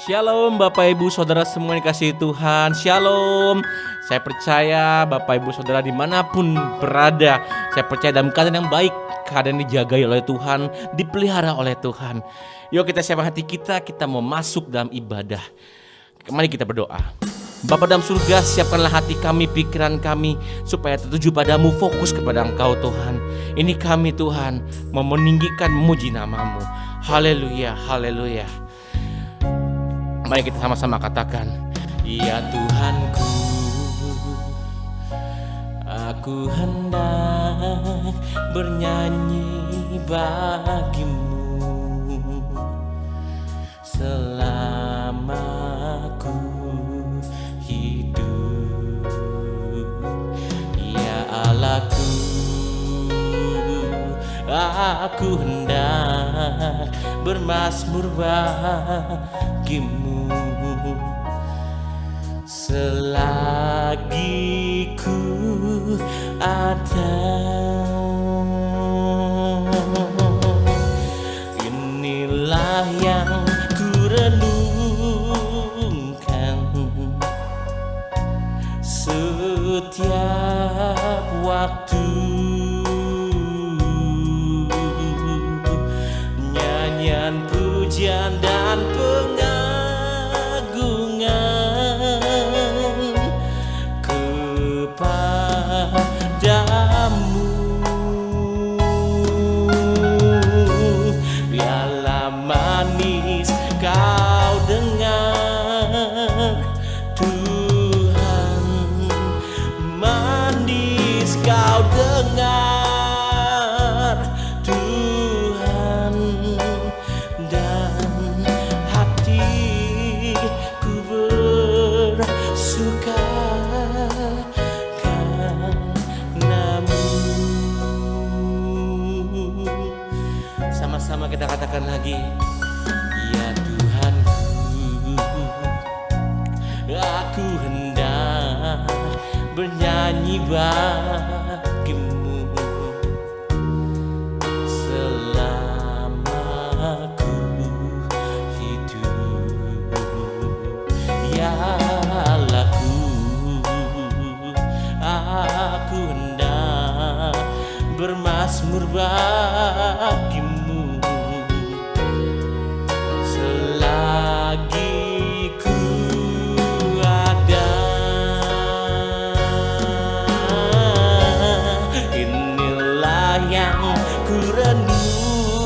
Shalom Bapak Ibu Saudara semua yang dikasihi Tuhan. Shalom. Saya percaya Bapak Ibu Saudara dimanapun berada, saya percaya dalam keadaan yang baik, keadaan dijagai oleh Tuhan, dipelihara oleh Tuhan. Yuk kita siapkan hati kita mau masuk dalam ibadah. Mari kita berdoa. Bapa dalam surga, siapkanlah hati kami, pikiran kami, supaya tertuju padamu, fokus kepada Engkau Tuhan. Ini kami Tuhan, mau meninggikan memuji nama-Mu. Haleluya, haleluya. Mari kita sama-sama katakan, ya Tuhanku, aku hendak bernyanyi bagimu selama ku hidup. Ya Allahku, aku hendak bermazmur bagimu selagi ku ada. Inilah yang ku renungkan setiap waktu, nyanyian pujian dan pengagungan kepadamu. Biarlah manis kau dengar Tuhan, manis kau dengar Tuhan, dan hatiku bersuka karenamu. Sama-sama kita katakan lagi, ya Tuhanku, aku hendak bernyanyi bagimu selama ku hidup. Ya Allahku, aku hendak bermazmur bagimu selagi ku ada. Inilah yang ku renungkan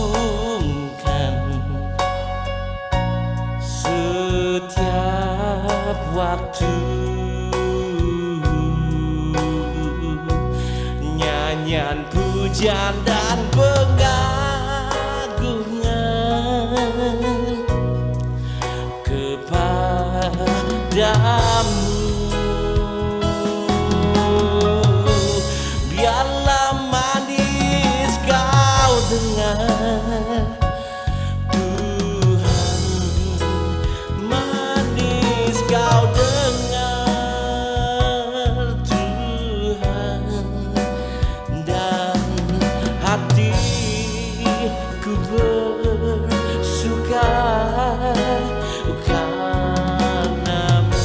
setiap waktu, nyanyian pujian dan pengagungan kepadamu. Biarlah manis kau dengar Tuhan, manis kau dengar Tuhan, dan hatiku bersuka karenamu.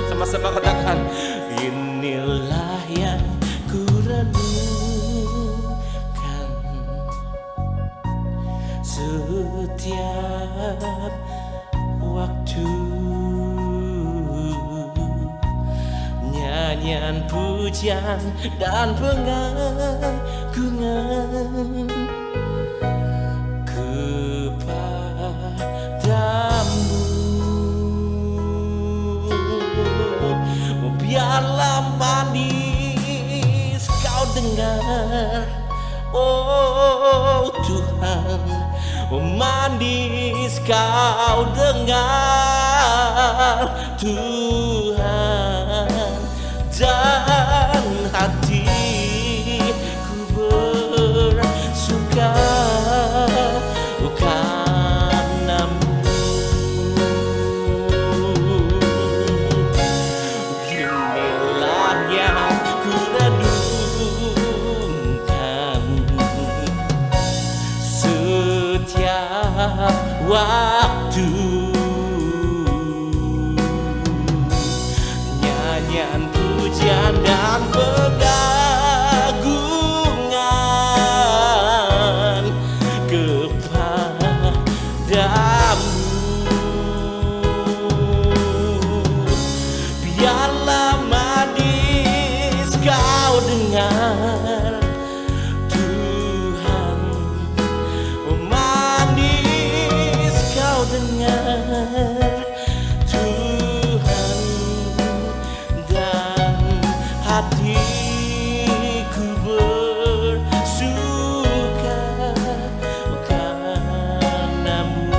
Sama-sama katakan, inilah yang ku renungkan setiap waktu, nyanyian pujian dan pengagungan kepadamu. Biarlah manis kau dengar, oh Tuhan, manis kau dengar Tuhan, dan hatiku bersuka karenamu. Inilah yang ku renungkan setiap waktu. Nyanyian pujian dan pengagungan kepadamu. Biarlah manis kau dengar Tuhan, manis kau dengar Tuhan, dan hatiku bersuka karenamu.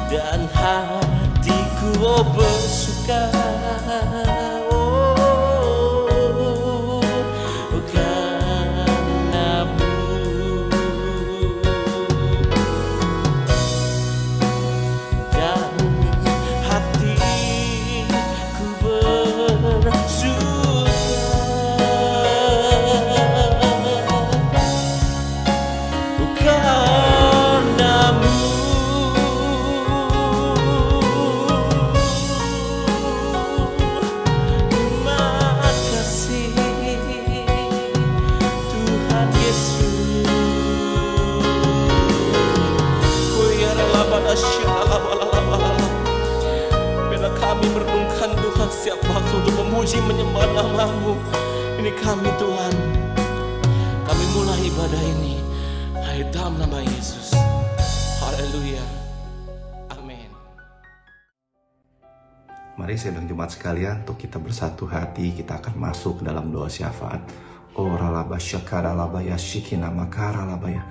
Dan hatiku bersuka karenamu. Dan hatiku bersuka karenamu. Terima kasih Tuhan Yesus. Oh ya bila kami merenungkan Tuhan setiap waktu untuk memuji menyembah nama-Mu, ini kami Tuhan, kami mulai ibadah ini dalam nama Yesus. Haleluya. Amin. Mari sidang Jumat sekalian, untuk kita bersatu hati, kita akan masuk ke dalam doa syafaat. Ralaba syakara labaya shikina makara labaya.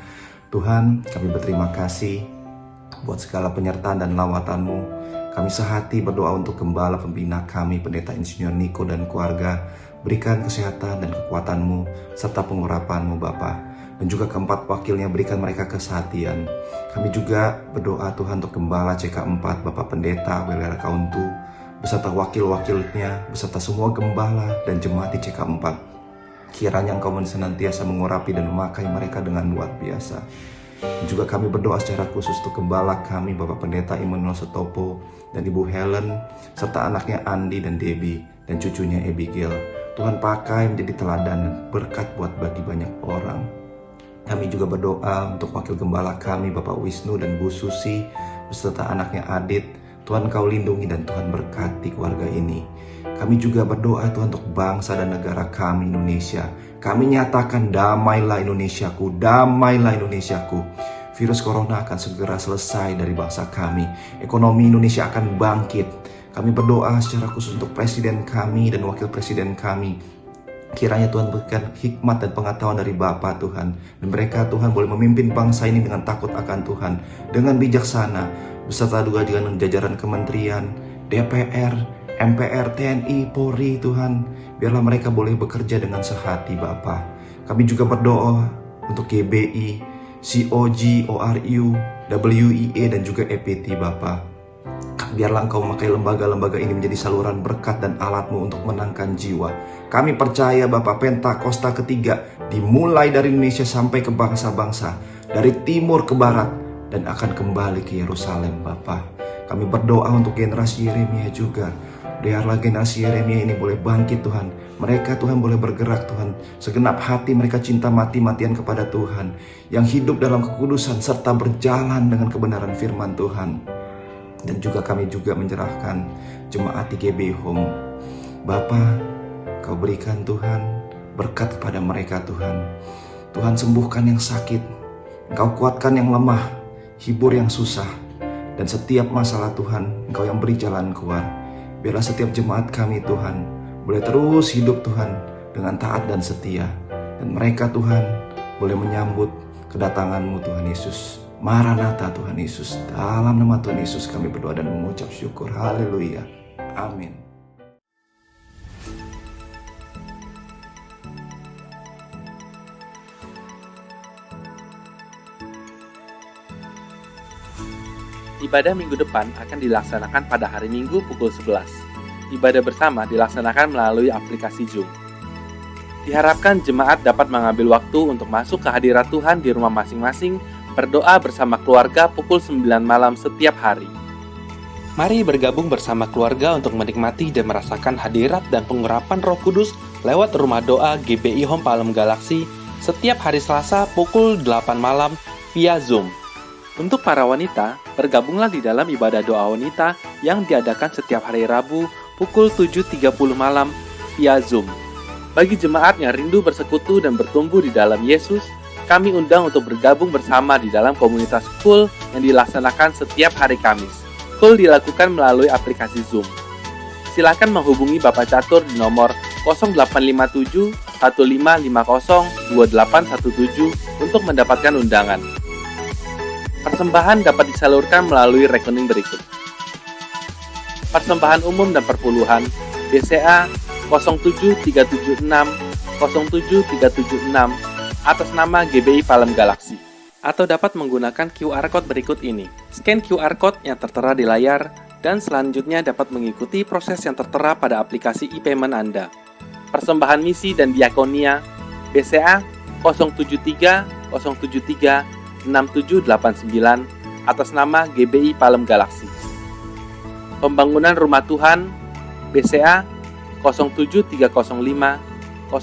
Tuhan, kami berterima kasih buat segala penyertaan dan lawatan-Mu. Kami sehati berdoa untuk gembala pembina kami, Pendeta Insinyur Niko dan keluarga. Berikan kesehatan dan kekuatan-Mu serta pengurapan-Mu Bapa. Dan juga keempat wakilnya, berikan mereka kesehatian. Kami juga berdoa Tuhan untuk gembala CK4, Bapak Pendeta Welera Kauntu, beserta wakil-wakilnya, beserta semua gembala dan jemaat di CK4. Kiranya Engkau senantiasa mengurapi dan memakai mereka dengan luar biasa. Dan juga kami berdoa secara khusus untuk gembala kami, Bapak Pendeta Immanuel Setopo dan Ibu Helen, serta anaknya Andi dan Debbie, dan cucunya Abigail. Tuhan pakai menjadi teladan dan berkat buat bagi banyak orang. Kami juga berdoa untuk wakil gembala kami, Bapak Wisnu dan Bu Susi, beserta anaknya Adit. Tuhan Kau lindungi dan Tuhan berkati keluarga ini. Kami juga berdoa Tuhan untuk bangsa dan negara kami Indonesia. Kami nyatakan damailah Indonesiaku, damailah Indonesiaku. Virus corona akan segera selesai dari bangsa kami. Ekonomi Indonesia akan bangkit. Kami berdoa secara khusus untuk presiden kami dan wakil presiden kami. Kiranya Tuhan berikan hikmat dan pengetahuan dari Bapa Tuhan. Dan mereka Tuhan boleh memimpin bangsa ini dengan takut akan Tuhan, dengan bijaksana, beserta juga dengan jajaran kementerian, DPR, MPR, TNI, Polri Tuhan. Biarlah mereka boleh bekerja dengan sehati Bapa. Kami juga berdoa untuk GBI, COG, ORU, WIA dan juga EPT Bapa. Biarlah Engkau memakai lembaga-lembaga ini menjadi saluran berkat dan alat-Mu untuk menangkan jiwa. Kami percaya Bapa, Pentakosta ketiga dimulai dari Indonesia sampai ke bangsa-bangsa, dari timur ke barat, dan akan kembali ke Yerusalem Bapa. Kami berdoa untuk generasi Yeremia juga. Biarlah generasi Yeremia ini boleh bangkit Tuhan. Mereka Tuhan boleh bergerak Tuhan. Segenap hati mereka cinta mati-matian kepada Tuhan, yang hidup dalam kekudusan serta berjalan dengan kebenaran firman Tuhan. Dan juga kami juga menyerahkan jemaat IGB Home. Bapa, Kau berikan Tuhan berkat kepada mereka Tuhan. Tuhan sembuhkan yang sakit, Engkau kuatkan yang lemah, hibur yang susah. Dan setiap masalah Tuhan, Engkau yang beri jalan keluar. Biarlah setiap jemaat kami Tuhan boleh terus hidup Tuhan dengan taat dan setia. Dan mereka Tuhan boleh menyambut kedatangan-Mu Tuhan Yesus. Maranatha Tuhan Yesus. Dalam nama Tuhan Yesus kami berdoa dan mengucap syukur. Haleluya. Amin. Ibadah minggu depan akan dilaksanakan pada hari Minggu pukul 11. Ibadah bersama dilaksanakan melalui aplikasi Zoom. Diharapkan jemaat dapat mengambil waktu untuk masuk ke hadirat Tuhan di rumah masing-masing, berdoa bersama keluarga pukul 9 malam setiap hari. Mari bergabung bersama keluarga untuk menikmati dan merasakan hadirat dan pengurapan Roh Kudus lewat rumah doa GBI Home Palem Galaksi setiap hari Selasa pukul 8 malam via Zoom. Untuk para wanita, bergabunglah di dalam ibadah doa wanita yang diadakan setiap hari Rabu pukul 7.30 malam via Zoom. Bagi jemaat yang rindu bersekutu dan bertumbuh di dalam Yesus, kami undang untuk bergabung bersama di dalam komunitas Cool yang dilaksanakan setiap hari Kamis. Cool dilakukan melalui aplikasi Zoom. Silakan menghubungi Bapak Catur di nomor 0857 1550 2817 untuk mendapatkan undangan. Persembahan dapat disalurkan melalui rekening berikut. Persembahan umum dan perpuluhan BCA 07376 07376 atas nama GBI Palem Galaksi, atau dapat menggunakan QR Code berikut ini. Scan QR Code yang tertera di layar dan selanjutnya dapat mengikuti proses yang tertera pada aplikasi e-payment Anda. Persembahan misi dan diakonia BCA 073 073 6789 atas nama GBI Palem Galaksi. Pembangunan Rumah Tuhan BCA 07305 07305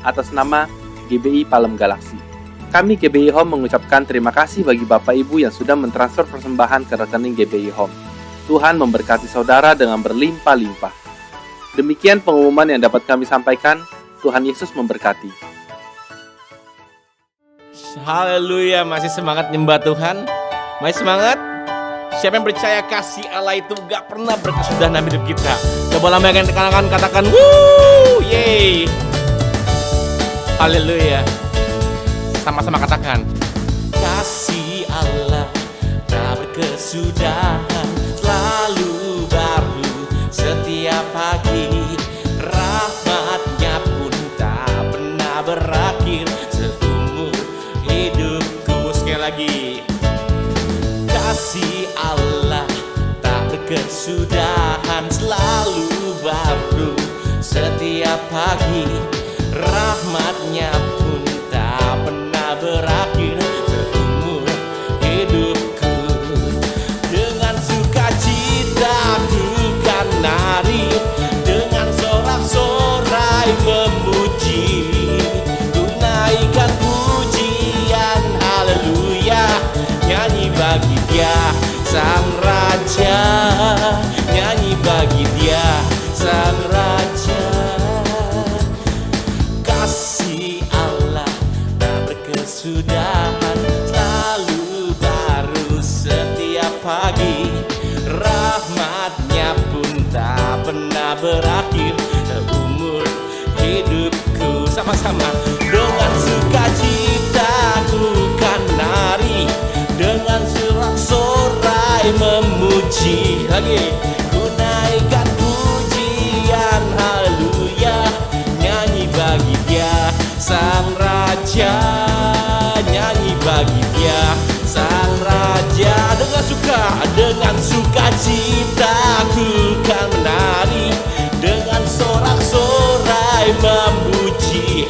atas nama GBI Palem Galaksi. Kami GBI Home mengucapkan terima kasih bagi Bapak Ibu yang sudah mentransfer persembahan ke rekening GBI Home. Tuhan memberkati saudara dengan berlimpah-limpah. Demikian pengumuman yang dapat kami sampaikan. Tuhan Yesus memberkati. Haleluya, masih semangat nyembah Tuhan? Masih semangat? Siapa yang percaya kasih Allah itu gak pernah berkesudahan dalam hidup kita? Coba lambaikan tangan, katakan wuuu, yeay. Haleluya. Sama-sama katakan, kasih Allah tak berkesudahan, selalu baru setiap pagi. Rahmatnya pun tak pernah berakhir seumur hidupku. Sekali lagi, kasih Allah tak berkesudahan, selalu baru setiap pagi. Rahmatnya pun tak pernah berakhir seumur hidupku. Dengan sukacita ku kan nari, dengan sorak-sorai memuji, ku naikkan pujian haleluya, nyanyi bagi Dia Sang Raja, nyanyi bagi Dia Sang Raja. Kasih Allah tak berkesudahan, selalu baru setiap pagi. Rahmatnya pun tak pernah berakhir seumur hidupku. Sama-sama, dengan sukacita ku kan nari, dengan sorak-sorai memuji. Lagi, ku naikkan pujian haleluya, nyanyi bagi Dia Sang Raja, nyanyi bagi Dia Sang Raja. Dengan sukacita ku kan menari, dengan sorak-sorai memuji,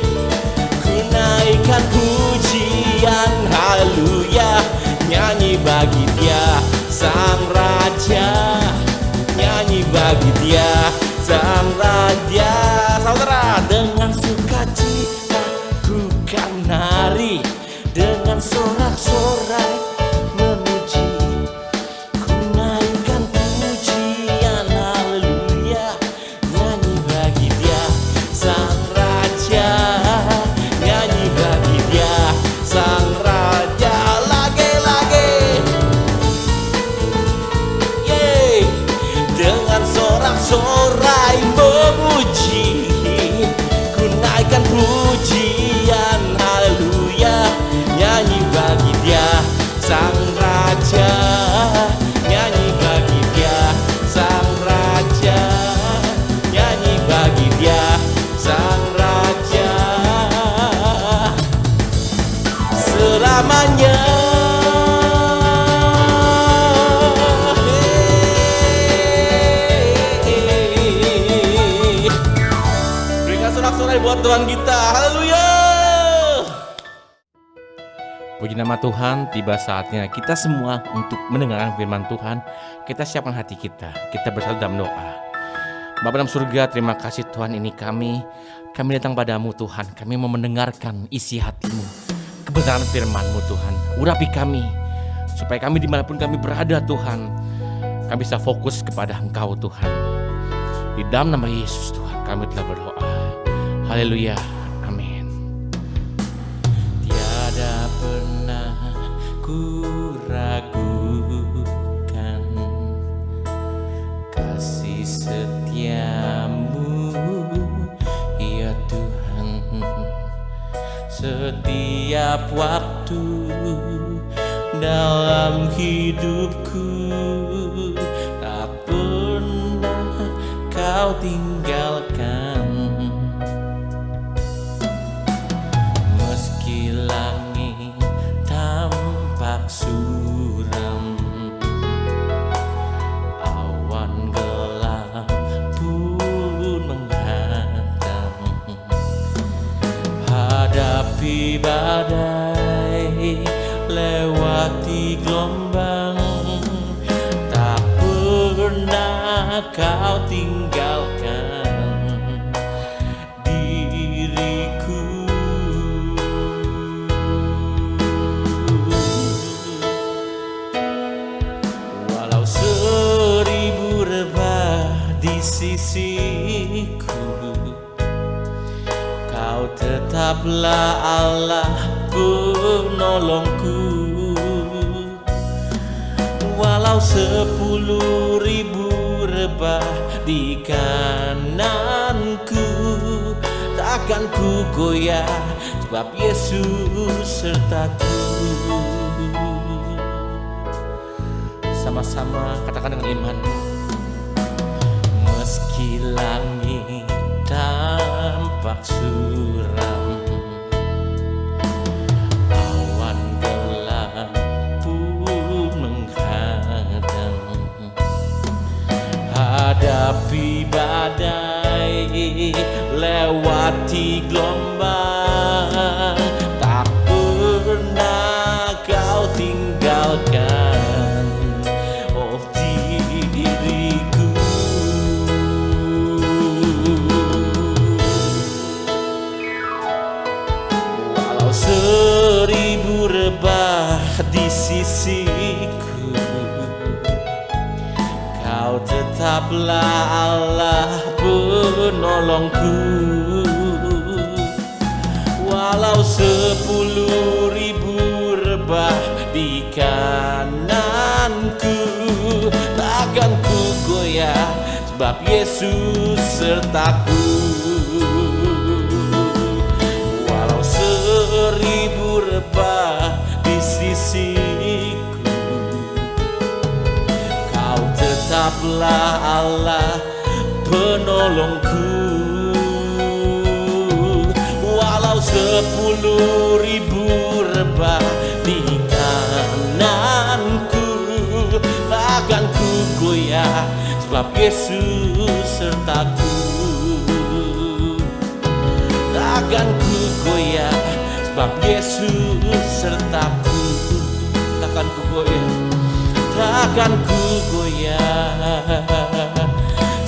ku naikkan pujian haleluya, nyanyi bagi Dia Sang Raja, nyanyi bagi Dia Sang Raja. Saudara, dengan sukacita ku kan nari, dengan sorak-sorai memuji, ku naikkan pujian haleluya, nyanyi bagi Dia Sang Raja, nyanyi bagi Dia Sang Raja. Lagi-lagi, yeay, dengan sorak-sorai memuji, ku naikkan pujian haleluya, nyanyi bagi Dia Sang Raja, nyanyi bagi Dia Sang Raja, nyanyi bagi Dia Sang Raja selamanya. Tuhan kita. Haleluya. Puji nama Tuhan, tiba saatnya kita semua untuk mendengarkan firman Tuhan. Kita siapkan hati kita, kita bersatu dalam doa. Bapa dalam surga, terima kasih Tuhan, ini kami datang padamu Tuhan. Kami mau mendengarkan isi hatimu, kebenaran firman-Mu Tuhan. Urapi kami, supaya kami dimanapun kami berada Tuhan, kami bisa fokus kepada Engkau Tuhan. Di dalam nama Yesus Tuhan kami telah berdoa. Haleluya, amin. Tiada pernah ku ragukan kasih setiamu, ya Tuhan. Setiap waktu dalam hidupku tak pernah kau tinggalkan. Meski langit tampak suram, awan gelap pun menghadang. Hadapi badai, lewati gelombang, tak pernah kau tinggalkan diriku. Walau 1000 rebah di sisiku, kau tetaplah Allah penolongku. Walau 10.000 rebah di kananku, takkan ku goyah, sebab Yesus sertaku. Sama-sama katakan dengan iman. Meski langit tampak suram, awan gelap pun menghadang. Hadapi badai, lewati gelombang, tak pernah kau tinggalkan, oh diriku. Walau 1000 rebah di sisiku, kau tetaplah Allah penolongku. Walau 10.000 rebah di kananku, takkan ku goyah, sebab Yesus sertaku. Walau 1000 rebah di sisiku, kau tetaplah Allah penolongku. Walau 10.000 rebah di kananku, takkan ku goyah, sebab Yesus sertaku. Takkan ku goyah, sebab Yesus sertaku. Takkan ku goyah, takkan ku goyah,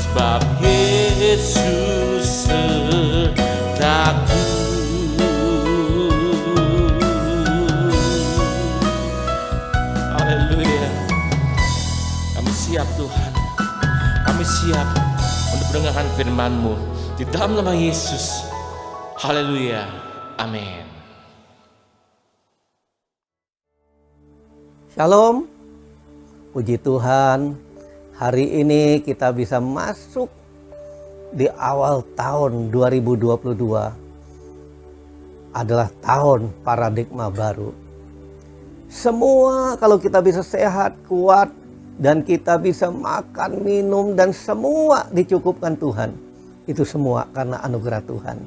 sebab Yesus sertaku. Haleluya. Kami siap Tuhan, kami siap untuk mendengarkan firman-Mu di dalam nama Yesus. Haleluya, amin. Shalom, puji Tuhan, hari ini kita bisa masuk di awal tahun 2022, adalah tahun paradigma baru. Semua kalau kita bisa sehat, kuat, dan kita bisa makan, minum, dan semua dicukupkan Tuhan, itu semua karena anugerah Tuhan.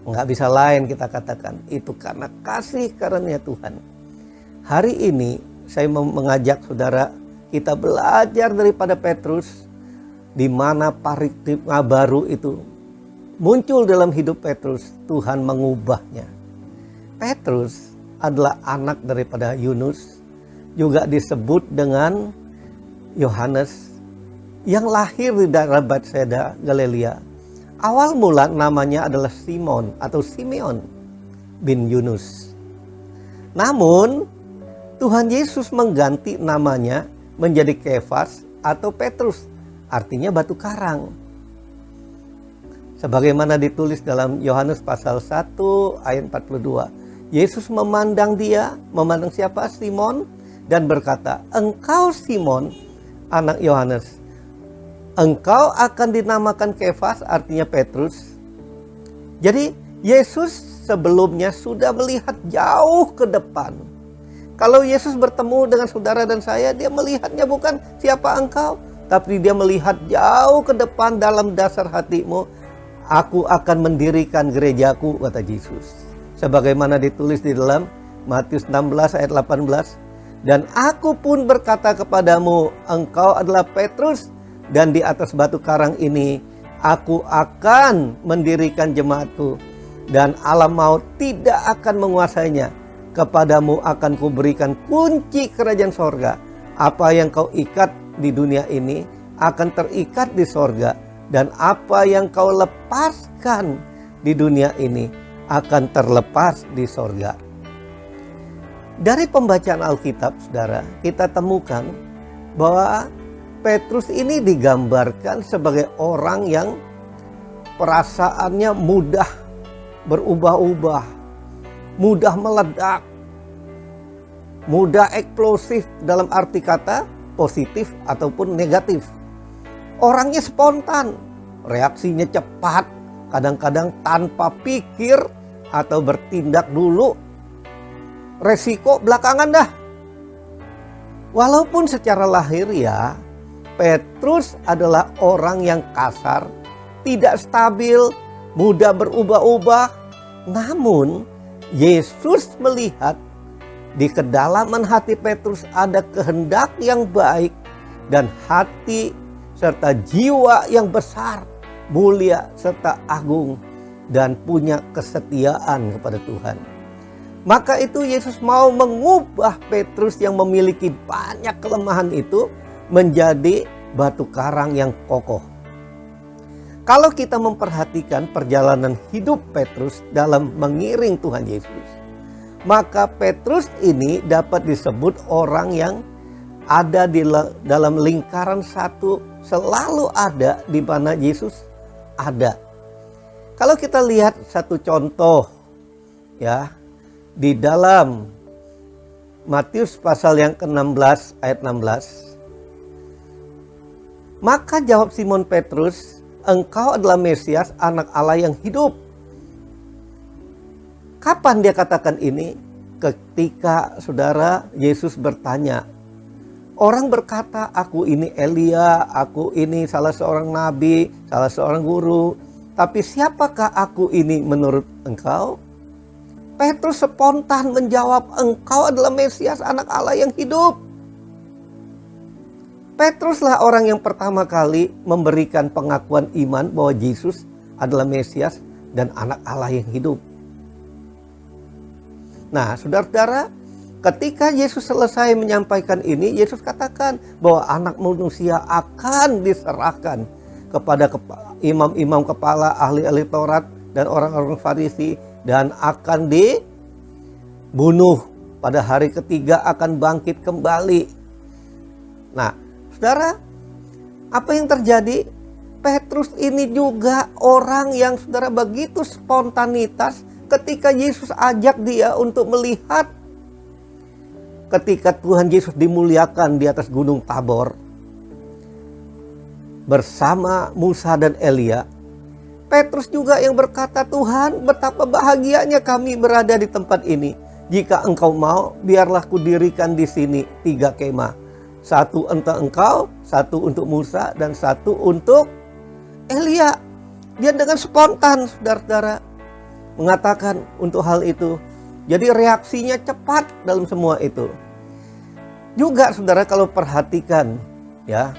Nggak bisa lain kita katakan, itu karena kasih karunia Tuhan. Hari ini saya mengajak saudara kita belajar daripada Petrus, di mana paradigma baru itu muncul dalam hidup Petrus, Tuhan mengubahnya. Petrus adalah anak daripada Yunus, juga disebut dengan Yohanes, yang lahir di daerah Bethsaida, Galilea. Awal mula namanya adalah Simon atau Simeon bin Yunus. Namun Tuhan Yesus mengganti namanya menjadi Kefas atau Petrus, artinya batu karang. Sebagaimana ditulis dalam Yohanes pasal 1 ayat 42. Yesus memandang siapa? Simon, dan berkata, "Engkau Simon, anak Yohanes, engkau akan dinamakan Kefas," artinya Petrus. Jadi Yesus sebelumnya sudah melihat jauh ke depan. Kalau Yesus bertemu dengan saudara dan saya, dia melihatnya bukan siapa engkau, tapi dia melihat jauh ke depan dalam dasar hatimu. "Aku akan mendirikan gerejaku," kata Yesus. Sebagaimana ditulis di dalam Matius 16 ayat 18. "Dan aku pun berkata kepadamu, engkau adalah Petrus, dan di atas batu karang ini aku akan mendirikan jemaatku, dan alam maut tidak akan menguasainya. Kepadamu akan kuberikan kunci kerajaan sorga. Apa yang kau ikat di dunia ini akan terikat di sorga, dan apa yang kau lepaskan di dunia ini akan terlepas di sorga." Dari pembacaan Alkitab, saudara, kita temukan bahwa Petrus ini digambarkan sebagai orang yang perasaannya mudah berubah-ubah, mudah meledak, mudah eksplosif dalam arti kata positif ataupun negatif. Orangnya spontan, reaksinya cepat, kadang-kadang tanpa pikir atau bertindak dulu. Resiko belakangan dah. Walaupun secara lahiriah Petrus adalah orang yang kasar, tidak stabil, mudah berubah-ubah, namun Yesus melihat di kedalaman hati Petrus ada kehendak yang baik dan hati serta jiwa yang besar, mulia serta agung, dan punya kesetiaan kepada Tuhan. Maka itu Yesus mau mengubah Petrus yang memiliki banyak kelemahan itu menjadi batu karang yang kokoh. Kalau kita memperhatikan perjalanan hidup Petrus dalam mengiring Tuhan Yesus, maka Petrus ini dapat disebut orang yang ada di dalam lingkaran satu, selalu ada di mana Yesus ada. Kalau kita lihat satu contoh ya, di dalam Matius pasal yang ke-16 ayat 16. "Maka jawab Simon Petrus, engkau adalah Mesias, anak Allah yang hidup." Kapan dia katakan ini? Ketika saudara Yesus bertanya. Orang berkata, "Aku ini Elia, aku ini salah seorang nabi, salah seorang guru. Tapi siapakah aku ini menurut engkau?" Petrus spontan menjawab, "Engkau adalah Mesias, anak Allah yang hidup." Petruslah orang yang pertama kali memberikan pengakuan iman bahwa Yesus adalah Mesias dan anak Allah yang hidup. Nah, saudara-saudara, ketika Yesus selesai menyampaikan ini, Yesus katakan bahwa anak manusia akan diserahkan kepada imam-imam kepala, ahli-ahli Taurat, dan orang-orang Farisi, dan akan dibunuh. Pada hari ketiga akan bangkit kembali. Nah, saudara, apa yang terjadi? Petrus ini juga orang yang saudara begitu spontanitas ketika Yesus ajak dia untuk melihat ketika Tuhan Yesus dimuliakan di atas Gunung Tabor bersama Musa dan Elia. Petrus juga yang berkata, "Tuhan, betapa bahagianya kami berada di tempat ini. Jika engkau mau, biarlah kudirikan di sini 3 kemah. Satu untuk engkau, satu untuk Musa, dan satu untuk Elia." Dia dengan spontan, saudara-saudara, mengatakan untuk hal itu. Jadi reaksinya cepat dalam semua itu. Juga saudara kalau perhatikan ya,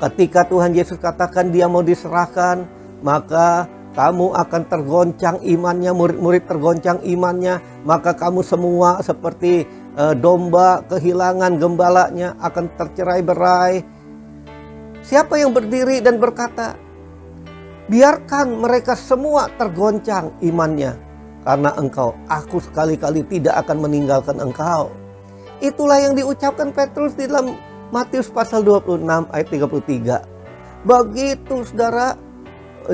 ketika Tuhan Yesus katakan dia mau diserahkan, maka kamu akan tergoncang imannya, murid-murid tergoncang imannya, maka kamu semua seperti domba kehilangan gembalanya akan tercerai-berai. Siapa yang berdiri dan berkata, biarkan mereka semua tergoncang imannya, karena engkau, aku sekali-kali tidak akan meninggalkan engkau. Itulah yang diucapkan Petrus di dalam Matius pasal 26 ayat 33. Begitu saudara,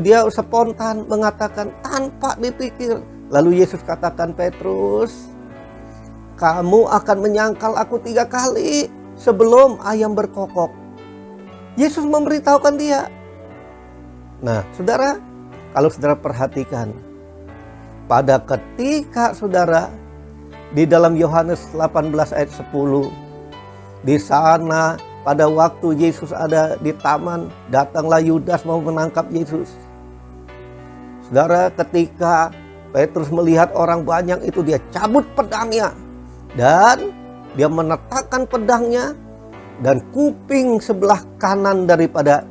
dia spontan mengatakan tanpa dipikir. Lalu Yesus katakan, Petrus, kamu akan menyangkal aku 3 kali sebelum ayam berkokok. Yesus memberitahukan dia. Nah, saudara, kalau saudara perhatikan, pada ketika saudara di dalam Yohanes 18 ayat 10, di sana pada waktu Yesus ada di taman, datanglah Yudas mau menangkap Yesus. Saudara, ketika Petrus melihat orang banyak itu, dia cabut pedangnya dan dia meletakkan pedangnya, dan kuping sebelah kanan daripada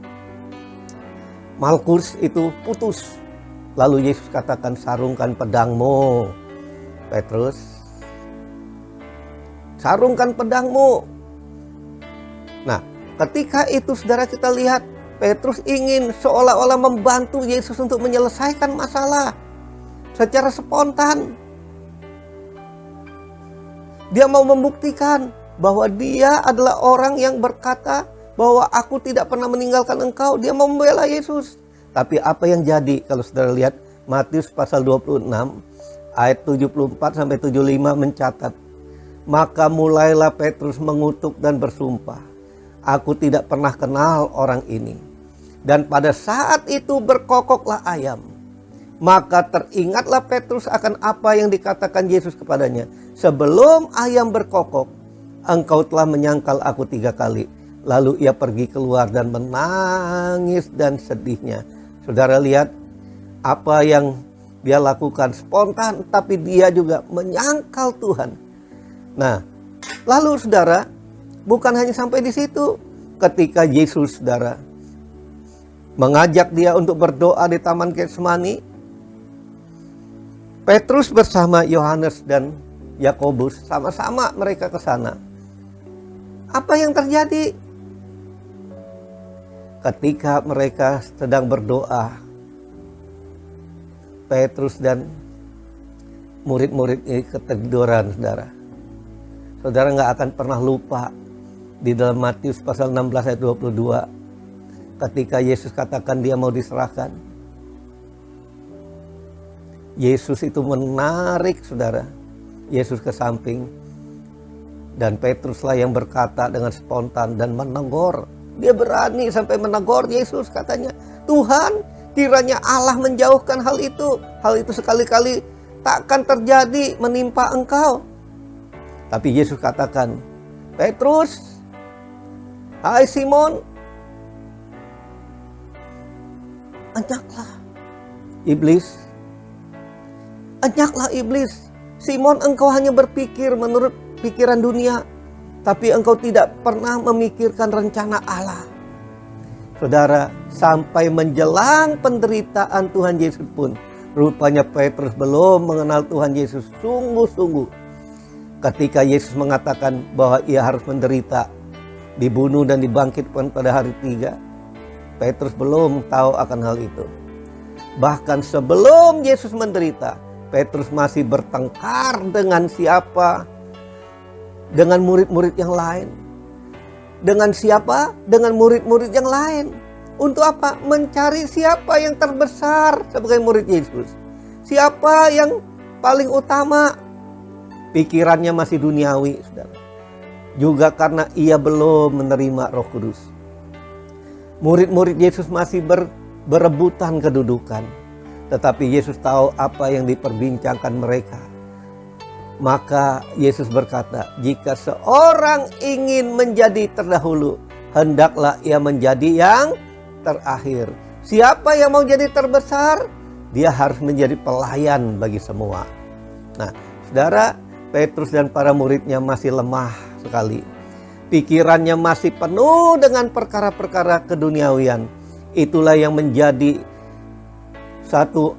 Malkus itu putus. Lalu Yesus katakan, sarungkan pedangmu, Petrus. Sarungkan pedangmu. Nah, ketika itu saudara, kita lihat Petrus ingin seolah-olah membantu Yesus untuk menyelesaikan masalah secara spontan. Dia mau membuktikan bahwa dia adalah orang yang berkata bahwa aku tidak pernah meninggalkan engkau. Dia mau membela Yesus. Tapi apa yang jadi kalau saudara lihat Matius pasal 26 ayat 74 sampai 75 mencatat, maka mulailah Petrus mengutuk dan bersumpah, aku tidak pernah kenal orang ini. Dan pada saat itu berkokoklah ayam. Maka teringatlah Petrus akan apa yang dikatakan Yesus kepadanya, sebelum ayam berkokok, engkau telah menyangkal aku 3 kali. Lalu ia pergi keluar dan menangis dan sedihnya. Saudara lihat apa yang dia lakukan spontan, tapi dia juga menyangkal Tuhan. Nah, lalu saudara, bukan hanya sampai di situ. Ketika Yesus, saudara, mengajak dia untuk berdoa di Taman Getsemani, Petrus bersama Yohanes dan Yakobus sama-sama mereka ke sana. Apa yang terjadi? Ketika mereka sedang berdoa, Petrus dan murid-murid ini ketiduran, saudara. Saudara nggak akan pernah lupa di dalam Matius pasal 16 ayat 22, ketika Yesus katakan dia mau diserahkan. Yesus itu menarik, saudara, Yesus ke samping, dan Petruslah yang berkata dengan spontan dan menegur. Dia berani sampai menegur Yesus, katanya, Tuhan, kiranya Allah menjauhkan hal itu. Hal itu sekali-kali takkan terjadi menimpa engkau. Tapi Yesus katakan, Petrus, hai Simon, enyaklah iblis. Enyaklah iblis. Simon, engkau hanya berpikir menurut pikiran dunia, tapi engkau tidak pernah memikirkan rencana Allah. Saudara, sampai menjelang penderitaan Tuhan Yesus pun, rupanya Petrus belum mengenal Tuhan Yesus sungguh-sungguh. Ketika Yesus mengatakan bahwa ia harus menderita, dibunuh dan dibangkitkan pada hari 3, Petrus belum tahu akan hal itu. Bahkan sebelum Yesus menderita, Petrus masih bertengkar dengan siapa? Dengan murid-murid yang lain. Dengan siapa? Dengan murid-murid yang lain. Untuk apa? Mencari siapa yang terbesar sebagai murid Yesus. Siapa yang paling utama? Pikirannya masih duniawi, saudara. Juga karena ia belum menerima Roh Kudus. Murid-murid Yesus masih berebutan kedudukan. Tetapi Yesus tahu apa yang diperbincangkan mereka. Maka Yesus berkata, jika seorang ingin menjadi terdahulu, hendaklah ia menjadi yang terakhir. Siapa yang mau jadi terbesar? Dia harus menjadi pelayan bagi semua. Nah, saudara, Petrus dan para muridnya masih lemah sekali. Pikirannya masih penuh dengan perkara-perkara keduniawian. Itulah yang menjadi satu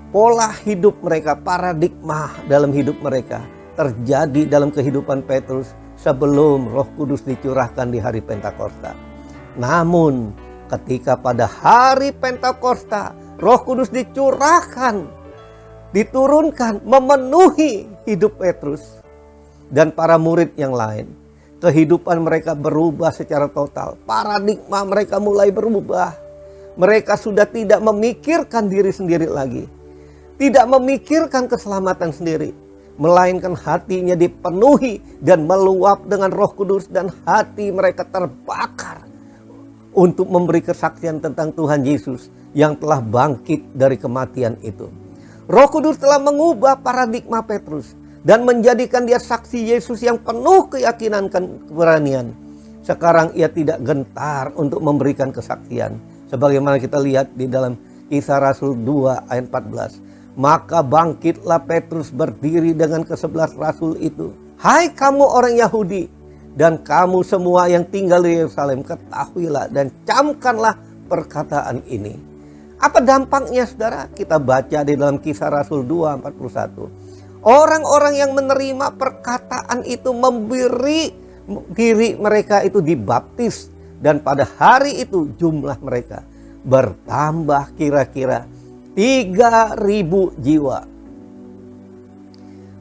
pola hidup mereka, paradigma dalam hidup mereka terjadi dalam kehidupan Petrus sebelum Roh Kudus dicurahkan di hari Pentakosta. Namun ketika pada hari Pentakosta Roh Kudus dicurahkan, diturunkan, memenuhi hidup Petrus dan para murid yang lain, kehidupan mereka berubah secara total. Paradigma mereka mulai berubah. Mereka sudah tidak memikirkan diri sendiri lagi, tidak memikirkan keselamatan sendiri, melainkan hatinya dipenuhi dan meluap dengan Roh Kudus, dan hati mereka terbakar untuk memberi kesaksian tentang Tuhan Yesus yang telah bangkit dari kematian itu. Roh Kudus telah mengubah paradigma Petrus dan menjadikan dia saksi Yesus yang penuh keyakinan dan keberanian. Sekarang ia tidak gentar untuk memberikan kesaksian, sebagaimana kita lihat di dalam Kisah Rasul 2 ayat 14. Maka bangkitlah Petrus berdiri dengan ke-11 rasul itu. Hai kamu orang Yahudi dan kamu semua yang tinggal di Yerusalem, ketahuilah dan camkanlah perkataan ini. Apa dampaknya saudara? Kita baca di dalam Kisah Rasul 2:41. Orang-orang yang menerima perkataan itu memberi diri mereka itu dibaptis, dan pada hari itu jumlah mereka bertambah kira-kira 3.000 jiwa.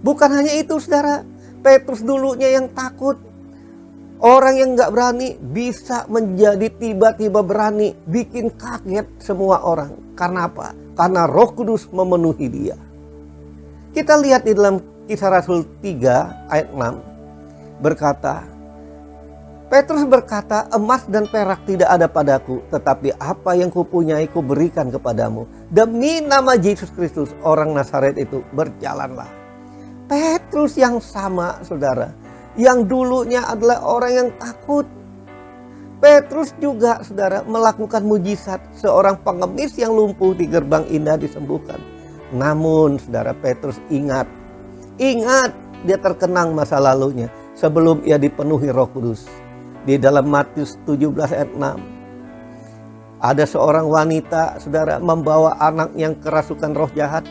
Bukan hanya itu saudara, Petrus dulunya yang takut, orang yang gak berani, bisa menjadi tiba-tiba berani, bikin kaget semua orang. Karena apa? Karena Roh Kudus memenuhi dia. Kita lihat di dalam Kisah Rasul 3 ayat 6 berkata, Petrus berkata, emas dan perak tidak ada padaku, tetapi apa yang kupunyai kuberikan kepadamu. Demi nama Yesus Kristus, orang Nazaret itu, berjalanlah. Petrus yang sama saudara, yang dulunya adalah orang yang takut. Petrus juga saudara melakukan mujizat, seorang pengemis yang lumpuh di gerbang indah disembuhkan. Namun saudara, Petrus ingat dia terkenang masa lalunya sebelum ia dipenuhi Roh Kudus. Di dalam Matius 17 ayat 6. Ada seorang wanita saudara membawa anak yang kerasukan roh jahat,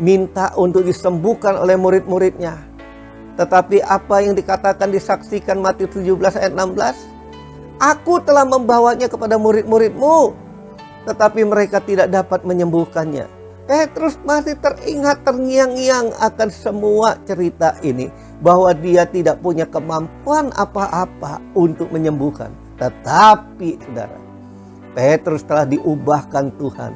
minta untuk disembuhkan oleh murid-muridnya. Tetapi apa yang dikatakan disaksikan Matius 17 ayat 16? Aku telah membawanya kepada murid-muridmu, tetapi mereka tidak dapat menyembuhkannya. Petrus masih teringat terngiang-ngiang akan semua cerita ini, bahwa dia tidak punya kemampuan apa-apa untuk menyembuhkan. Tetapi saudara, Petrus telah diubahkan Tuhan.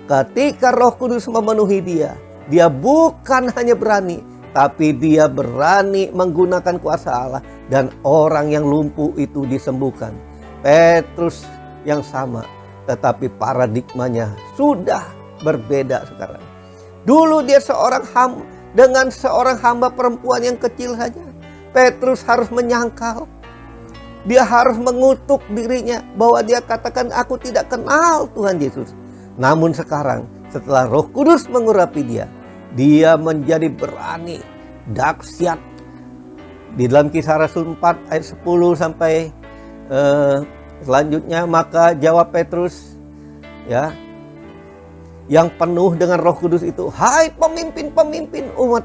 Ketika Roh Kudus memenuhi dia, dia bukan hanya berani, tapi dia berani menggunakan kuasa Allah, dan orang yang lumpuh itu disembuhkan. Petrus yang sama, tetapi paradigmanya sudah berbeda sekarang. Dulu dia dengan seorang hamba perempuan yang kecil saja, Petrus harus menyangkal. Dia harus mengutuk dirinya bahwa dia katakan, aku tidak kenal Tuhan Yesus. Namun sekarang setelah Roh Kudus mengurapi dia menjadi berani, dahsyat. Di dalam Kisah Rasul 4 ayat 10 sampai selanjutnya, maka jawab Petrus yang penuh dengan Roh Kudus itu, hai pemimpin-pemimpin umat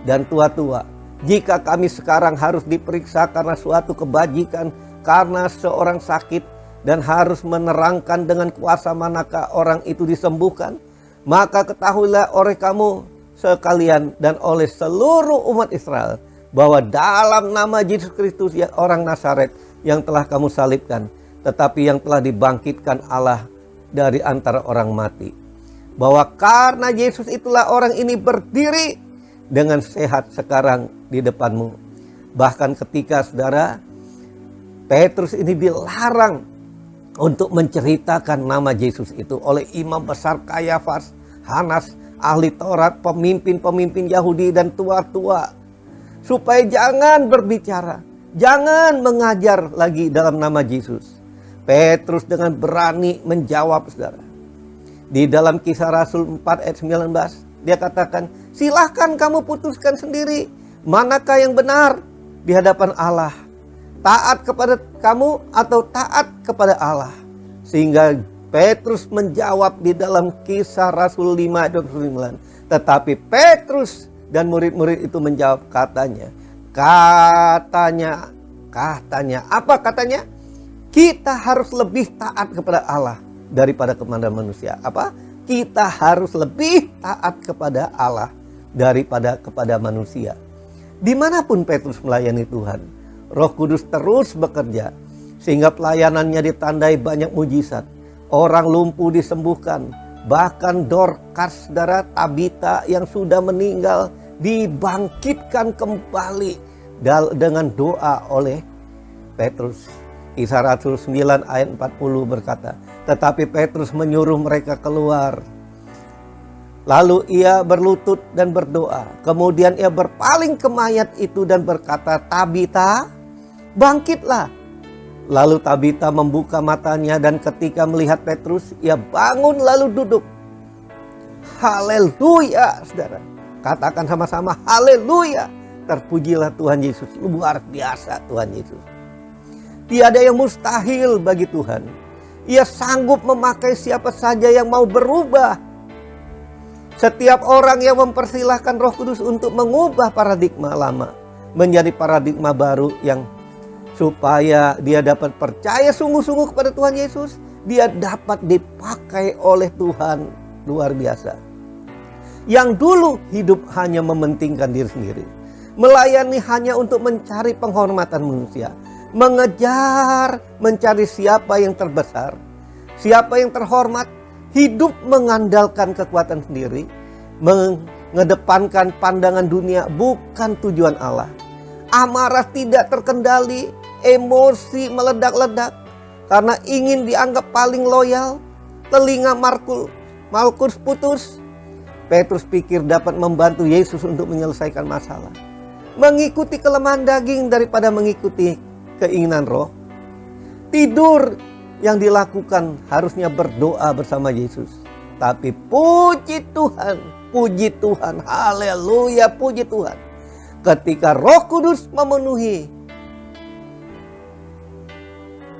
dan tua-tua, jika kami sekarang harus diperiksa karena suatu kebajikan, karena seorang sakit, dan harus menerangkan dengan kuasa manakah orang itu disembuhkan, maka ketahuilah oleh kamu sekalian dan oleh seluruh umat Israel, bahwa dalam nama Yesus Kristus yang orang Nazaret yang telah kamu salibkan, tetapi yang telah dibangkitkan Allah dari antara orang mati, bahwa karena Yesus itulah orang ini berdiri dengan sehat sekarang di depanmu. Bahkan ketika saudara Petrus ini dilarang untuk menceritakan nama Yesus itu oleh imam besar Kayafas, Hanas, ahli Taurat, pemimpin-pemimpin Yahudi dan tua-tua, supaya jangan berbicara, jangan mengajar lagi dalam nama Yesus. Petrus dengan berani menjawab saudara. Di dalam Kisah Rasul 4 ayat 19, dia katakan, silahkan kamu putuskan sendiri manakah yang benar di hadapan Allah, taat kepada kamu atau taat kepada Allah. Sehingga Petrus menjawab di dalam Kisah Rasul 5 ayat 29. Tetapi Petrus dan murid-murid itu menjawab katanya. Apa katanya? Kita harus lebih taat kepada Allah daripada kepada manusia. Apa? Kita harus lebih taat kepada Allah daripada kepada manusia. Dimanapun Petrus melayani Tuhan, Roh Kudus terus bekerja sehingga pelayanannya ditandai banyak mujizat. Orang lumpuh disembuhkan, bahkan Dorcas, saudara, Tabita yang sudah meninggal dibangkitkan kembali dengan doa oleh Petrus. Kisah Rasul 9 ayat 40 berkata, tetapi Petrus menyuruh mereka keluar. Lalu ia berlutut dan berdoa. Kemudian ia berpaling ke mayat itu dan berkata, Tabita, bangkitlah. Lalu Tabita membuka matanya dan ketika melihat Petrus, ia bangun lalu duduk. Haleluya, saudara. Katakan sama-sama, haleluya. Terpujilah Tuhan Yesus. Luar biasa Tuhan Yesus. Tiada yang mustahil bagi Tuhan. Ia sanggup memakai siapa saja yang mau berubah. Setiap orang yang mempersilahkan Roh Kudus untuk mengubah paradigma lama menjadi paradigma baru yang supaya dia dapat percaya sungguh-sungguh kepada Tuhan Yesus, dia dapat dipakai oleh Tuhan luar biasa. Yang dulu hidup hanya mementingkan diri sendiri, melayani hanya untuk mencari penghormatan manusia, mengejar, mencari siapa yang terbesar, siapa yang terhormat, hidup mengandalkan kekuatan sendiri, mengedepankan pandangan dunia bukan tujuan Allah. Amarah tidak terkendali, emosi meledak-ledak karena ingin dianggap paling loyal, telinga Malkus putus. Petrus pikir dapat membantu Yesus untuk menyelesaikan masalah, mengikuti kelemahan daging daripada mengikuti keinginan roh. Tidur yang dilakukan harusnya berdoa bersama Yesus. Tapi puji Tuhan, haleluya, puji Tuhan. Ketika Roh Kudus memenuhi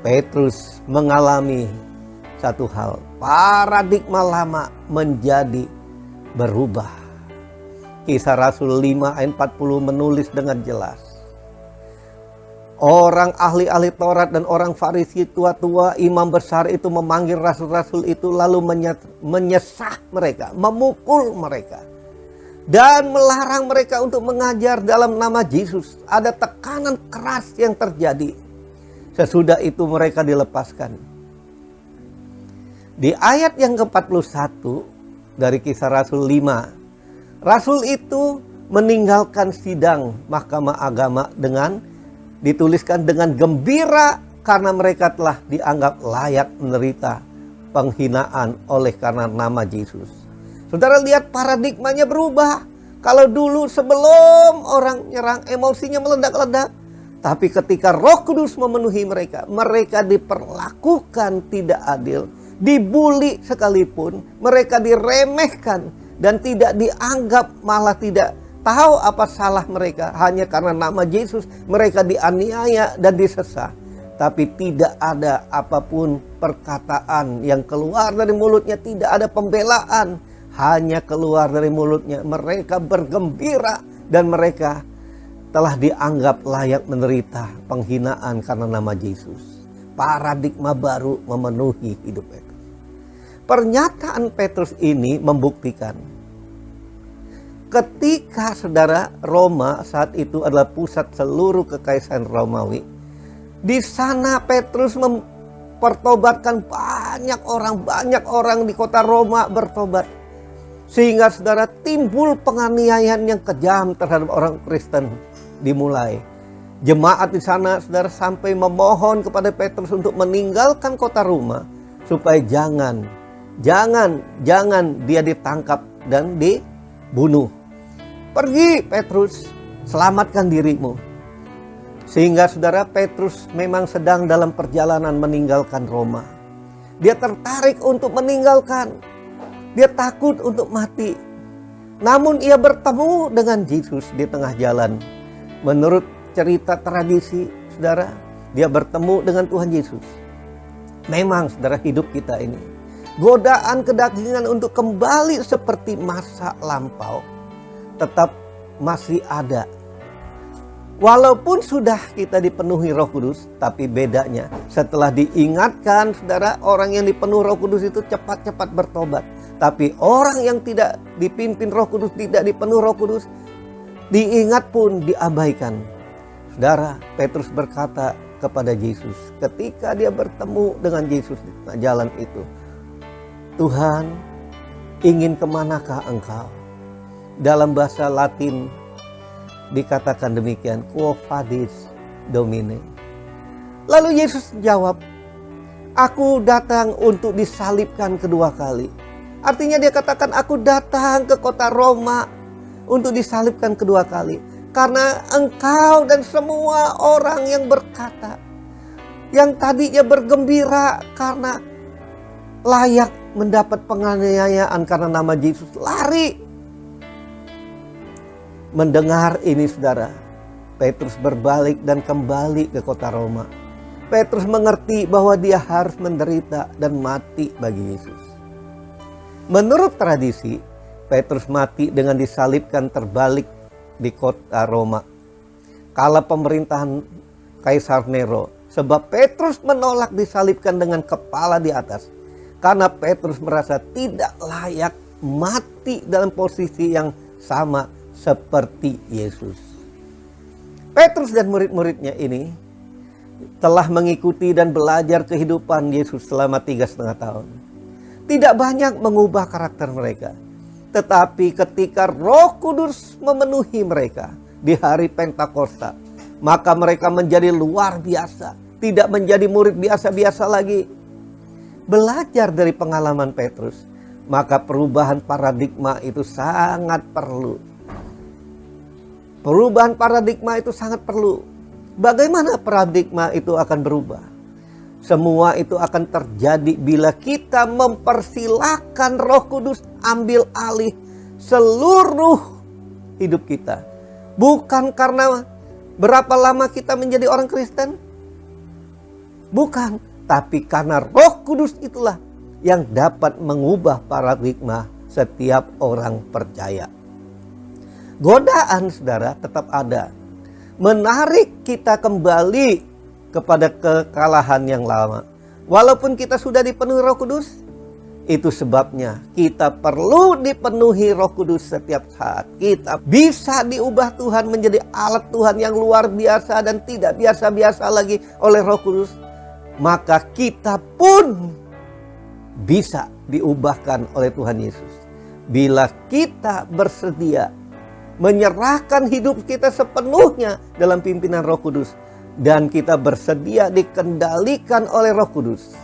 Petrus, mengalami satu hal, paradigma lama menjadi berubah. Kisah Rasul 5 ayat 40 menulis dengan jelas. Orang ahli-ahli Taurat dan orang Farisi tua-tua, imam besar itu memanggil rasul-rasul itu lalu menyesah mereka, memukul mereka. Dan melarang mereka untuk mengajar dalam nama Yesus. Ada tekanan keras yang terjadi. Sesudah itu mereka dilepaskan. Di ayat yang ke-41 dari Kisah Rasul 5. Rasul itu meninggalkan sidang mahkamah agama dengan dituliskan dengan gembira karena mereka telah dianggap layak menderita penghinaan oleh karena nama Yesus. Saudara lihat paradigmanya berubah. Kalau dulu sebelum orang nyerang emosinya meledak-ledak. Tapi ketika Roh Kudus memenuhi mereka, mereka diperlakukan tidak adil. Dibuli sekalipun, mereka diremehkan dan tidak dianggap, malah tidak tahu apa salah mereka. Hanya karena nama Yesus mereka dianiaya dan disesah. Tapi tidak ada apapun perkataan yang keluar dari mulutnya, tidak ada pembelaan. Hanya keluar dari mulutnya mereka bergembira dan mereka telah dianggap layak menderita penghinaan karena nama Yesus. Paradigma baru memenuhi hidup Petrus. Pernyataan Petrus ini membuktikan ketika saudara Roma saat itu adalah pusat seluruh kekaisaran Romawi. Di sana Petrus mempertobatkan banyak orang di kota Roma bertobat. Sehingga saudara timbul penganiayaan yang kejam terhadap orang Kristen dimulai. Jemaat di sana saudara sampai memohon kepada Petrus untuk meninggalkan kota Roma supaya jangan dia ditangkap dan dibunuh. Pergi Petrus, selamatkan dirimu. Sehingga saudara Petrus memang sedang dalam perjalanan meninggalkan Roma. Dia tertarik untuk meninggalkan. Dia takut untuk mati. Namun ia bertemu dengan Yesus di tengah jalan. Menurut cerita tradisi, saudara, dia bertemu dengan Tuhan Yesus. Memang saudara hidup kita ini godaan kedagingan untuk kembali seperti masa lampau tetap masih ada. Walaupun sudah kita dipenuhi Roh Kudus, tapi bedanya setelah diingatkan, saudara, orang yang dipenuhi Roh Kudus itu cepat-cepat bertobat. Tapi orang yang tidak dipimpin Roh Kudus, tidak dipenuhi Roh Kudus, diingat pun diabaikan. Saudara, Petrus berkata kepada Yesus ketika dia bertemu dengan Yesus di tengah jalan itu, Tuhan, ingin kemanakah engkau? Dalam bahasa Latin dikatakan demikian, quo vadis Domine. Lalu Yesus jawab, aku datang untuk disalibkan kedua kali. Artinya dia katakan, aku datang ke kota Roma untuk disalibkan kedua kali. Karena engkau dan semua orang yang berkata, yang tadinya bergembira karena layak mendapat penganiayaan karena nama Yesus, lari. Mendengar ini, saudara, Petrus berbalik dan kembali ke kota Roma. Petrus mengerti bahwa dia harus menderita dan mati bagi Yesus. Menurut tradisi, Petrus mati dengan disalibkan terbalik di kota Roma kala pemerintahan Kaisar Nero. Sebab Petrus menolak disalibkan dengan kepala di atas, karena Petrus merasa tidak layak mati dalam posisi yang sama seperti Yesus. Petrus dan murid-muridnya ini telah mengikuti dan belajar kehidupan Yesus selama 3,5 tahun. Tidak banyak mengubah karakter mereka. Tetapi ketika Roh Kudus memenuhi mereka di hari Pentakosta, maka mereka menjadi luar biasa. Tidak menjadi murid biasa-biasa lagi. Belajar dari pengalaman Petrus, maka perubahan paradigma itu sangat perlu. Perubahan paradigma itu sangat perlu. Bagaimana paradigma itu akan berubah? Semua itu akan terjadi bila kita mempersilahkan Roh Kudus ambil alih seluruh hidup kita. Bukan karena berapa lama kita menjadi orang Kristen. Bukan. Tapi karena Roh Kudus itulah yang dapat mengubah paradigma setiap orang percaya. Godaan, saudara, tetap ada. Menarik kita kembali kepada kekalahan yang lama. Walaupun kita sudah dipenuhi Roh Kudus, itu sebabnya kita perlu dipenuhi Roh Kudus setiap saat. Kita bisa diubah Tuhan menjadi alat Tuhan yang luar biasa dan tidak biasa-biasa lagi oleh Roh Kudus. Maka kita pun bisa diubahkan oleh Tuhan Yesus. Bila kita bersedia menyerahkan hidup kita sepenuhnya dalam pimpinan Roh Kudus. Dan kita bersedia dikendalikan oleh Roh Kudus.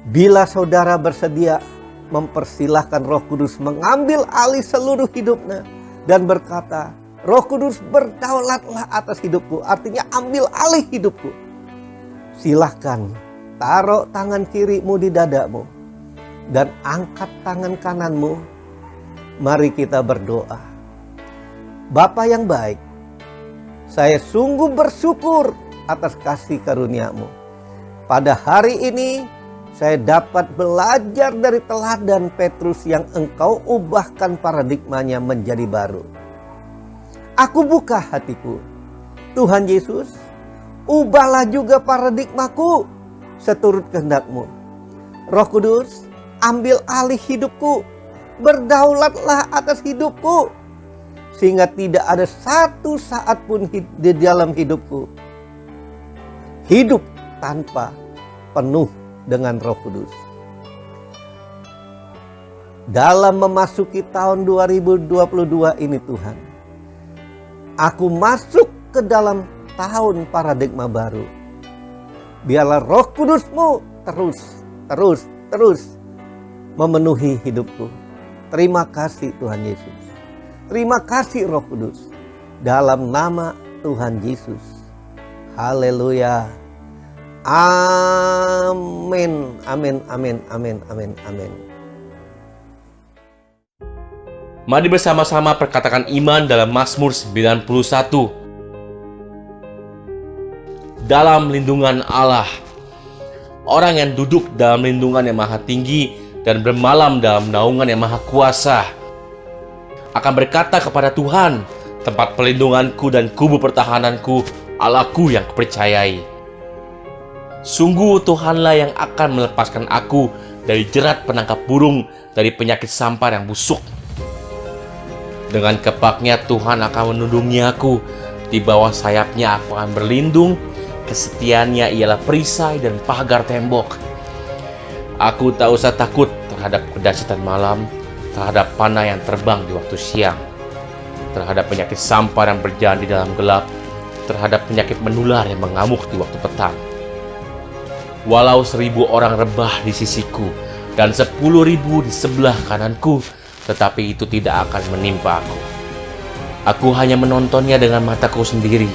Bila saudara bersedia mempersilahkan Roh Kudus mengambil alih seluruh hidupnya dan berkata, Roh Kudus berdaulatlah atas hidupku. Artinya ambil alih hidupku. Silahkan taruh tangan kirimu di dadamu dan angkat tangan kananmu. Mari kita berdoa. Bapa yang baik, saya sungguh bersyukur atas kasih karunia-Mu. Pada hari ini saya dapat belajar dari teladan Petrus yang Engkau ubahkan paradigmanya menjadi baru. Aku buka hatiku. Tuhan Yesus, ubahlah juga paradigmaku seturut kehendak-Mu. Roh Kudus, ambil alih hidupku. Berdaulatlah atas hidupku. Sehingga tidak ada satu saat pun di dalam hidupku hidup tanpa penuh dengan Roh Kudus. Dalam memasuki tahun 2022 ini Tuhan, aku masuk ke dalam tahun paradigma baru. Biarlah Roh Kudus-Mu terus memenuhi hidupku. Terima kasih Tuhan Yesus. Terima kasih Roh Kudus. Dalam nama Tuhan Yesus. Haleluya. Amin. Amin. Amin. Amin. Amin. Amin. Mari bersama-sama perkatakan iman dalam Mazmur 91. Dalam lindungan Allah. orang yang duduk dalam lindungan yang maha tinggi dan bermalam dalam naungan yang maha kuasa akan berkata kepada Tuhan, tempat pelindunganku dan kubu pertahananku, Allahku yang kupercayai. Sungguh Tuhanlah yang akan melepaskan aku dari jerat penangkap burung, dari penyakit sampar yang busuk. Dengan kepaknya Tuhan akan menundungi aku, di bawah sayapnya aku akan berlindung, kesetiaannya ialah perisai dan pagar tembok. Aku tak usah takut terhadap kedahsyatan malam, terhadap panah yang terbang di waktu siang, terhadap penyakit sampar yang berjalan di dalam gelap, terhadap penyakit menular yang mengamuk di waktu petang. Walau 1.000 orang rebah di sisiku dan 10.000 di sebelah kananku, tetapi itu tidak akan menimpa aku. Aku hanya menontonnya dengan mataku sendiri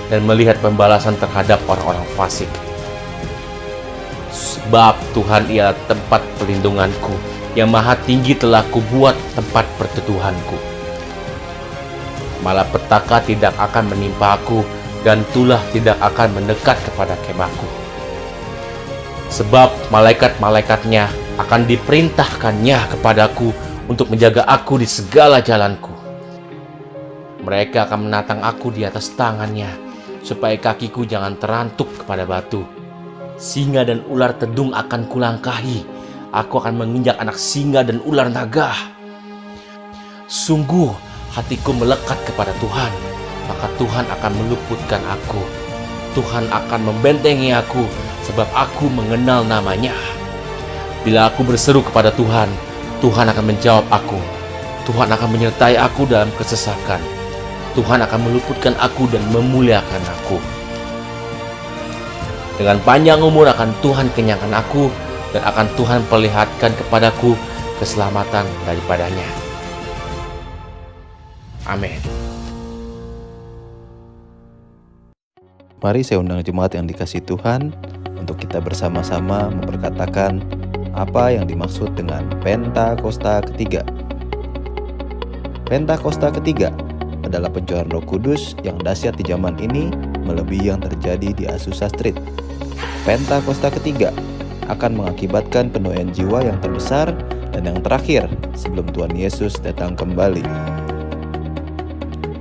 dan melihat pembalasan terhadap orang-orang fasik. Sebab Tuhan ialah tempat pelindunganku, yang maha tinggi telah kubuat tempat perteduhanku. Malapetaka tidak akan menimpa aku, dan tulah tidak akan mendekat kepada kemahku. Sebab malaikat-malaikatnya akan diperintahkannya kepadaku untuk menjaga aku di segala jalanku. Mereka akan menatang aku di atas tangannya, supaya kakiku jangan terantuk kepada batu. Singa dan ular tedung akan kulangkahi. Aku akan menginjak anak singa dan ular naga. Sungguh hatiku melekat kepada Tuhan, maka Tuhan akan meluputkan aku. Tuhan akan membentengi aku, sebab aku mengenal namanya. Bila aku berseru kepada Tuhan, Tuhan akan menjawab aku. Tuhan akan menyertai aku dalam kesesakan. Tuhan akan meluputkan aku dan memuliakan aku. Dengan panjang umur akan Tuhan kenyangkan aku, dan akan Tuhan perlihatkan kepadaku keselamatan daripadanya. Amin. Mari saya undang jemaat yang dikasihi Tuhan untuk kita bersama-sama memperkatakan apa yang dimaksud dengan Pentakosta ketiga. Pentakosta ketiga adalah pencurahan Roh Kudus yang dahsyat di zaman ini melebihi yang terjadi di Azusa Street. Pentakosta ketiga akan mengakibatkan penuaian jiwa yang terbesar dan yang terakhir sebelum Tuhan Yesus datang kembali.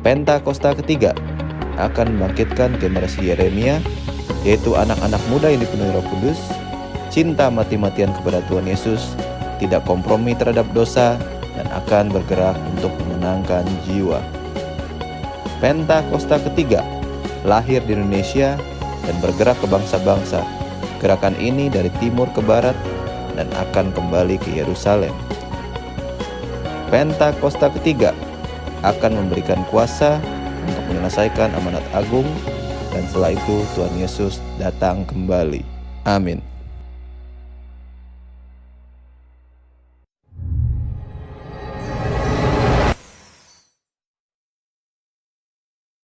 Pentakosta ketiga akan membangkitkan generasi Yeremia, yaitu anak-anak muda yang dipenuhi Roh Kudus, cinta mati-matian kepada Tuhan Yesus, tidak kompromi terhadap dosa, dan akan bergerak untuk memenangkan jiwa. Pentakosta ketiga lahir di Indonesia dan bergerak ke bangsa-bangsa. Gerakan ini dari timur ke barat dan akan kembali ke Yerusalem. Pentakosta ketiga akan memberikan kuasa untuk menyelesaikan amanat agung, dan setelah itu Tuhan Yesus datang kembali. Amin.